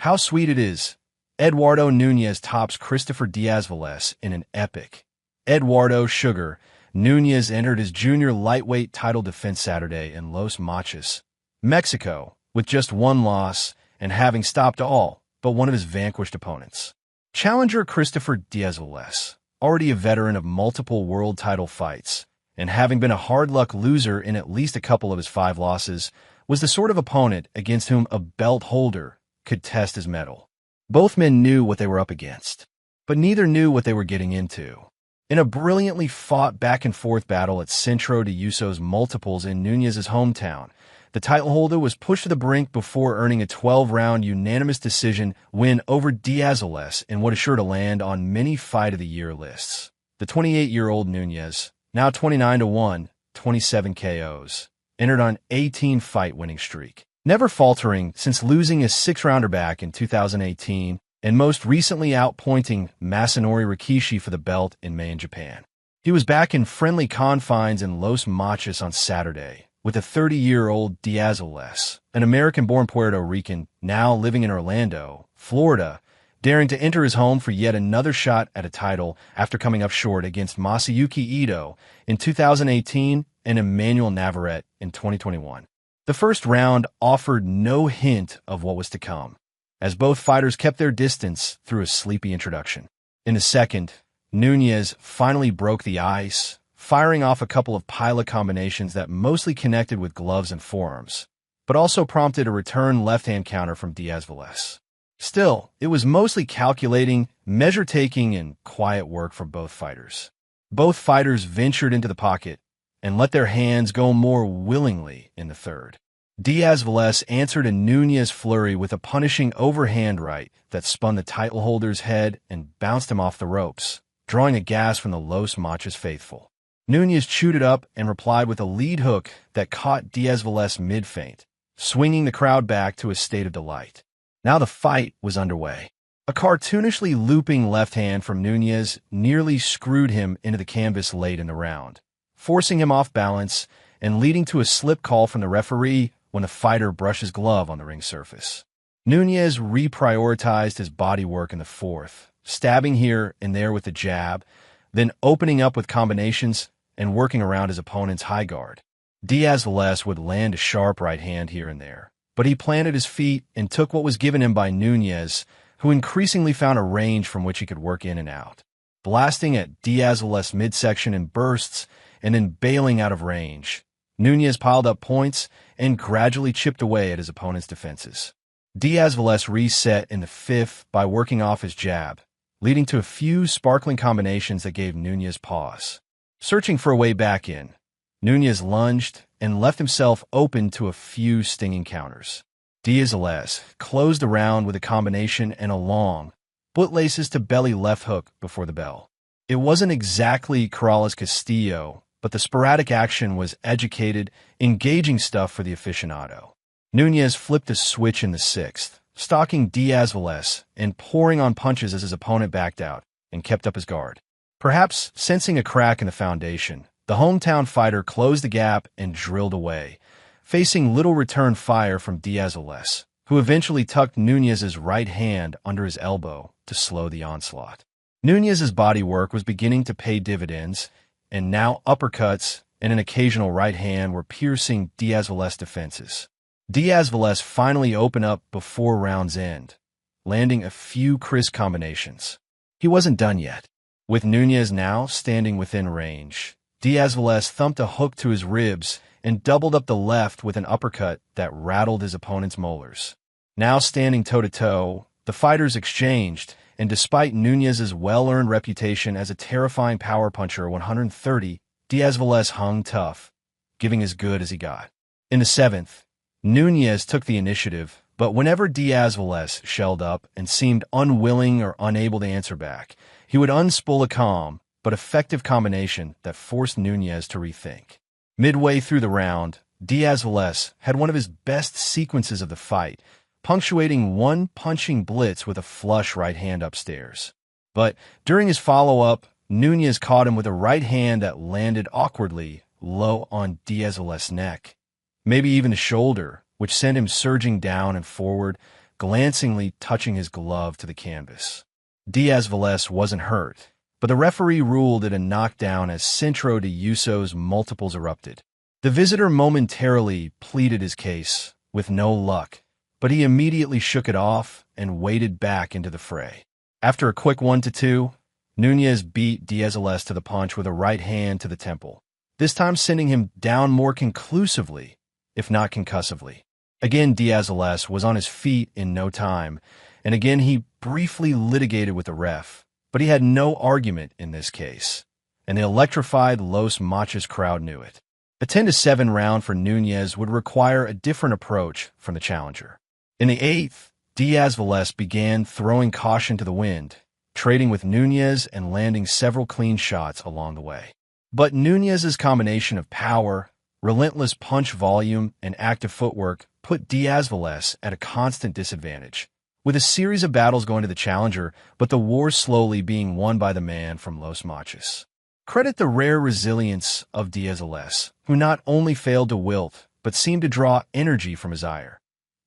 How sweet it is. Eduardo Nunez tops Christopher Diaz-Velez in an epic. Eduardo Sugar Nunez entered his junior lightweight title defense Saturday in Los Mochis, Mexico, with just one loss and having stopped all but one of his vanquished opponents. Challenger Christopher Diaz-Velez, already a veteran of multiple world title fights, and having been a hard-luck loser in at least a couple of his 5 losses, was the sort of opponent against whom a belt holder could test his mettle. Both men knew what they were up against, but neither knew what they were getting into. In a brilliantly fought back-and-forth battle at Centro de Usos Multiples in Nunez's hometown, the title holder was pushed to the brink before earning a 12-round unanimous decision win over Diaz-Velez in what is sure to land on many Fight of the Year lists. The 28-year-old Nunez, now 29-1, 27 KOs, entered on an 18-fight winning streak, never faltering since losing his 6-rounder back in 2018 and most recently outpointing Masanori Rikishi for the belt in May in Japan. He was back in friendly confines in Los Mochis on Saturday with a 30-year-old Diaz-Velez, an American-born Puerto Rican now living in Orlando, Florida, daring to enter his home for yet another shot at a title after coming up short against Masayuki Ito in 2018 and Emmanuel Navarrete in 2021. The first round offered no hint of what was to come, as both fighters kept their distance through a sleepy introduction. In the second, Nunez finally broke the ice, firing off a couple of pilot combinations that mostly connected with gloves and forearms, but also prompted a return left-hand counter from Diaz-Velez. Still, it was mostly calculating, measure-taking, and quiet work for both fighters. Both fighters ventured into the pocket and let their hands go more willingly in the third. Diaz-Velez answered a Nunez flurry with a punishing overhand right that spun the title holder's head and bounced him off the ropes, drawing a gasp from the Los Mochis faithful. Nunez chewed it up and replied with a lead hook that caught Diaz-Velez mid-feint, swinging the crowd back to a state of delight. Now the fight was underway. A cartoonishly looping left hand from Nunez nearly screwed him into the canvas late in the round, forcing him off balance and leading to a slip call from the referee when the fighter brushed his glove on the ring surface. Nunez reprioritized his body work in the fourth, stabbing here and there with the jab, then opening up with combinations and working around his opponent's high guard. Diaz-Velez would land a sharp right hand here and there, but he planted his feet and took what was given him by Nunez, who increasingly found a range from which he could work in and out, blasting at Diaz-Velez midsection in bursts and then bailing out of range. Nunez piled up points and gradually chipped away at his opponent's defenses. Diaz-Velez reset in the fifth by working off his jab, leading to a few sparkling combinations that gave Nunez pause. Searching for a way back in, Nunez lunged and left himself open to a few stinging counters. Diaz-Velez closed the round with a combination and a long, bootlaces to belly left hook before the bell. It wasn't exactly Corrales Castillo, but the sporadic action was educated, engaging stuff for the aficionado. Nunez flipped a switch in the sixth, stalking Diaz-Velez and pouring on punches as his opponent backed out and kept up his guard. Perhaps sensing a crack in the foundation, the hometown fighter closed the gap and drilled away, facing little return fire from Diaz-Velez, who eventually tucked Nunez's right hand under his elbow to slow the onslaught. Nunez's body work was beginning to pay dividends, and now uppercuts and an occasional right hand were piercing Diaz-Velez defenses. Diaz-Velez finally opened up before round's end, landing a few crisp combinations. He wasn't done yet. With Nunez now standing within range, Diaz-Velez thumped a hook to his ribs and doubled up the left with an uppercut that rattled his opponent's molars. Now standing toe-to-toe, the fighters exchanged, and despite Nunez's well-earned reputation as a terrifying power puncher at 130, Diaz-Velez hung tough, giving as good as he got. In the seventh, Nunez took the initiative, but whenever Diaz-Velez shelled up and seemed unwilling or unable to answer back, he would unspool a calm but effective combination that forced Nunez to rethink. Midway through the round, Diaz-Velez had one of his best sequences of the fight, punctuating one punching blitz with a flush right hand upstairs. But during his follow-up, Nunez caught him with a right hand that landed awkwardly low on Diaz-Velez's neck, maybe even the shoulder, which sent him surging down and forward, glancingly touching his glove to the canvas. Diaz-Velez wasn't hurt, but the referee ruled it a knockdown as Centro de Uso's multiples erupted. The visitor momentarily pleaded his case, with no luck, but he immediately shook it off and waded back into the fray. After a quick 1-2, Nunez beat Diaz-Velez to the punch with a right hand to the temple, this time sending him down more conclusively, if not concussively. Again, Diaz-Velez was on his feet in no time, and again he briefly litigated with the ref, but he had no argument in this case, and the electrified Los Machos crowd knew it. A 10-7 round for Nunez would require a different approach from the challenger. In the 8th, Diaz-Velez began throwing caution to the wind, trading with Nunez and landing several clean shots along the way. But Nunez's combination of power, relentless punch volume, and active footwork put Diaz-Velez at a constant disadvantage, with a series of battles going to the challenger, but the war slowly being won by the man from Los Machos. Credit the rare resilience of Diaz-Velez, who not only failed to wilt, but seemed to draw energy from his ire.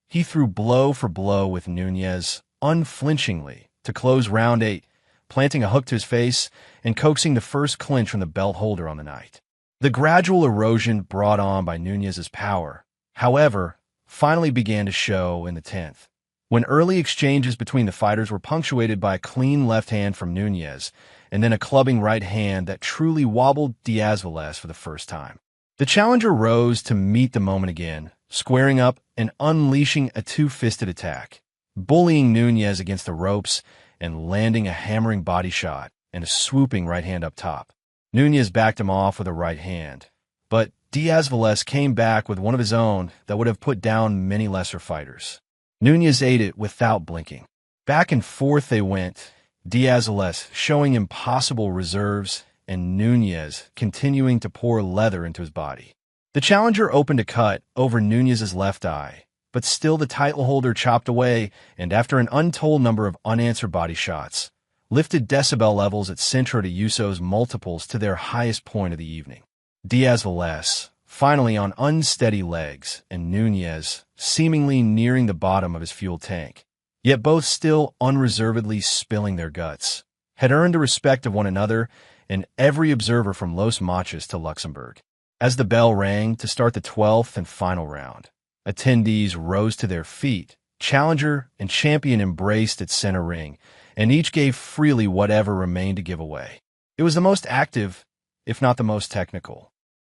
He threw blow for blow with Nunez, unflinchingly, to close round 8, planting a hook to his face and coaxing the first clinch from the belt holder on the night. The gradual erosion brought on by Nunez's power, however, finally began to show in the 10th, when early exchanges between the fighters were punctuated by a clean left hand from Nunez and then a clubbing right hand that truly wobbled Diaz-Velez for the first time. The challenger rose to meet the moment again, squaring up and unleashing a two-fisted attack, bullying Nunez against the ropes and landing a hammering body shot and a swooping right hand up top. Nunez backed him off with a right hand, but Diaz-Velez came back with one of his own that would have put down many lesser fighters. Nunez ate it without blinking. Back and forth they went, Diaz-Velez showing impossible reserves and Nunez continuing to pour leather into his body. The challenger opened a cut over Nunez's left eye, but still the title holder chopped away and after an untold number of unanswered body shots, lifted decibel levels at Centro de Uso's multiples to their highest point of the evening. Diaz-Velez, finally on unsteady legs, and Nunez, seemingly nearing the bottom of his fuel tank, yet both still unreservedly spilling their guts, had earned the respect of one another and every observer from Los Machos to Luxembourg. As the bell rang to start the 12th and final round, attendees rose to their feet, challenger and champion embraced at center ring, and each gave freely whatever remained to give away. It was the most active, if not the most technical,